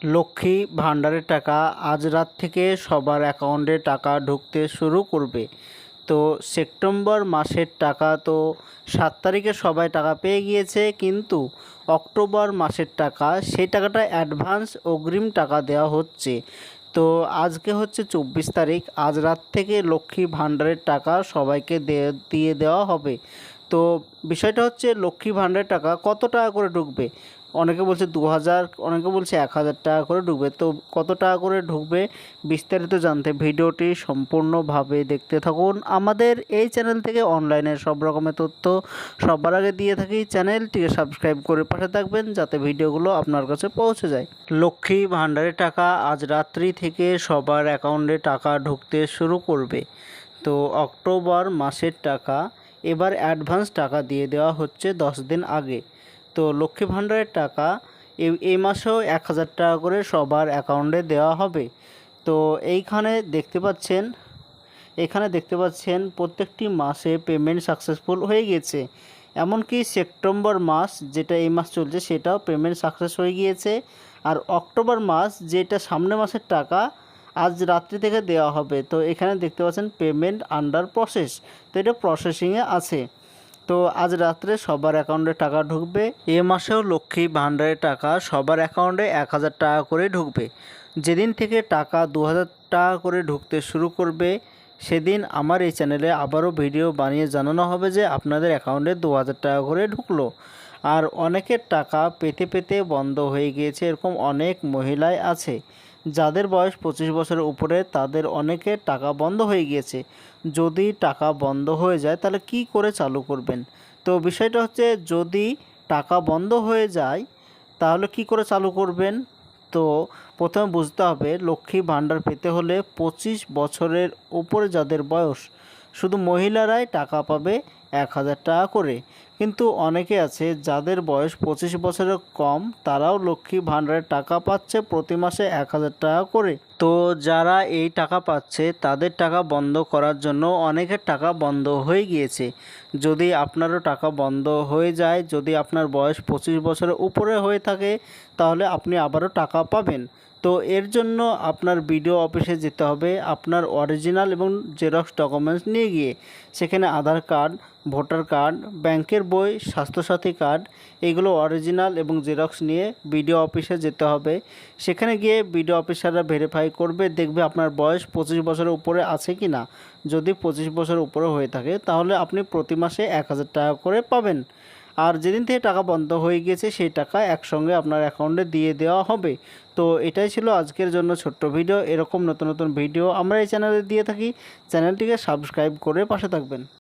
লক্ষ্মী ভাণ্ডারের টাকা আজ রাত থেকে সবার অ্যাকাউন্টে টাকা ঢুকতে শুরু করবে। তো সেপ্টেম্বর মাসের টাকা তো 7 তারিখে সবাই টাকা পেয়ে গিয়েছে, কিন্তু অক্টোবর মাসের টাকা সেই টাকাটা অ্যাডভান্স অগ্রিম টাকা দেওয়া হচ্ছে। তো আজকে হচ্ছে 24 তারিখ, আজ রাত থেকে লক্ষ্মী ভাণ্ডারের টাকা সবাইকে দিয়ে দেওয়া হবে। তো বিষয়টা হচ্ছে লক্ষ্মী ভাণ্ডারের টাকা কত টাকা করে ঢুকবে। অনেকে বলছে 2000, অনেকে বলছে 1000 টাকা করে ঢুকবে। তো কত টাকা করে ঢুকবে বিস্তারিত জানতে ভিডিওটি সম্পূর্ণভাবে দেখতে থাকুন। আমাদের এই চ্যানেল থেকে অনলাইনের সব রকমের তথ্য সবার আগে দিয়ে থাকি। চ্যানেলটিকে সাবস্ক্রাইব করে পাশে থাকবেন যাতে ভিডিওগুলো আপনার কাছে পৌঁছে যায়। লক্ষ্মী ভাণ্ডারের টাকা আজ রাত্রি থেকে সবার অ্যাকাউন্টে টাকা ঢুকতে শুরু করবে। তো অক্টোবর মাসের টাকা এবার অ্যাডভান্স টাকা দিয়ে দেওয়া হচ্ছে 10 দিন আগে। তো লক্ষ্মী ভাণ্ডারের টাকা এই মাসেও 1000 টাকা করে সবার অ্যাকাউন্টে দেওয়া হবে। তো এখানে দেখতে পাচ্ছেন প্রত্যেকটি মাসে পেমেন্ট সাকসেসফুল হয়ে গিয়েছে। এমনকি সেপ্টেম্বর মাস, যেটা এই মাস চলছে, সেটাও পেমেন্ট সাকসেস হয়ে গিয়েছে। আর অক্টোবর মাস, যেটা সামনের মাসের টাকা, আজ রাত্রি থেকে দেওয়া হবে। তো এখানে দেখতে পাচ্ছেন পেমেন্ট আন্ডার প্রসেস, তো এটা প্রসেসিংয়ে আছে। তো আজ রাত্রে সবার অ্যাকাউন্টে টাকা ঢুকবে। এ মাসেও লক্ষ্মী ভাণ্ডারের টাকা সবার অ্যাকাউন্টে 1000 টাকা করে ঢুকবে। যেদিন থেকে টাকা 2000 টাকা করে ঢুকতে শুরু করবে, সেদিন আমার এই চ্যানেলে আবারও ভিডিও বানিয়ে জানানো হবে যে আপনাদের অ্যাকাউন্টে 2000 টাকা করে ঢুকলো। আর অনেকের টাকা পেতে পেতে বন্ধ হয়ে গিয়েছে, এরকম অনেক মহিলাই আছে যাদের বয়স 25 বছরের উপরে, তাদের অনেকের টাকা বন্ধ হয়ে গিয়েছে। যদি টাকা বন্ধ হয়ে যায় তাহলে কি করে চালু করবেন? তো বিষয়টা হচ্ছে, যদি টাকা বন্ধ হয়ে যায় তাহলে কি করে চালু করবেন? তো প্রথমে বুঝতে হবে, লক্ষ্মী ভাণ্ডার পেতে হলে 25 বছরের উপরে যাদের বয়স, শুধু মহিলারাই টাকা পাবে 1000 টাকা করে। কিন্তু অনেকে আছে যাদের বয়স 25 বছরের কম, তারাও লক্ষ্মী ভাণ্ডারের টাকা পাচ্ছে প্রতি মাসে 1000 টাকা করে। তো যারা এই টাকা পাচ্ছে তাদের টাকা বন্ধ করার জন্য অনেকের টাকা বন্ধ হয়ে গিয়েছে। যদি আপনারও টাকা বন্ধ হয়ে যায়, যদি আপনার বয়স 25 বছরের উপরে হয়ে থাকে, তাহলে আপনি আবারও টাকা পাবেন। তো এর জন্য আপনার বিডিও অফিসে যেতে হবে, আপনার অরিজিনাল এবং জেরক্স ডকুমেন্টস নিয়ে গিয়ে সেখানে আধার কার্ড, ভোটার কার্ড, ব্যাংকের বই, স্বাস্থ্যসাথী কার্ড, এগুলো অরিজিনাল এবং জেরক্স নিয়ে বিডিও অফিসে যেতে হবে। সেখানে গিয়ে বিডিও অফিসাররা ভেরিফাই করবে, দেখবে আপনার বয়স 25 বছরের উপরে আছে কি না। যদি 25 বছরের উপরে হয়ে থাকে তাহলে আপনি প্রতি মাসে 1000 টাকা করে পাবেন। আর যেদিন থেকে টাকা বন্ধ হয়ে গিয়েছে সেই টাকা একসঙ্গে আপনার অ্যাকাউন্টে দিয়ে দেওয়া হবে। তো এটাই ছিল আজকের জন্য ছোট্ট ভিডিও। এরকম নতুন নতুন ভিডিও আমরা এই চ্যানেলে দিয়ে থাকি। চ্যানেলটিকে সাবস্ক্রাইব করে পাশে থাকবেন।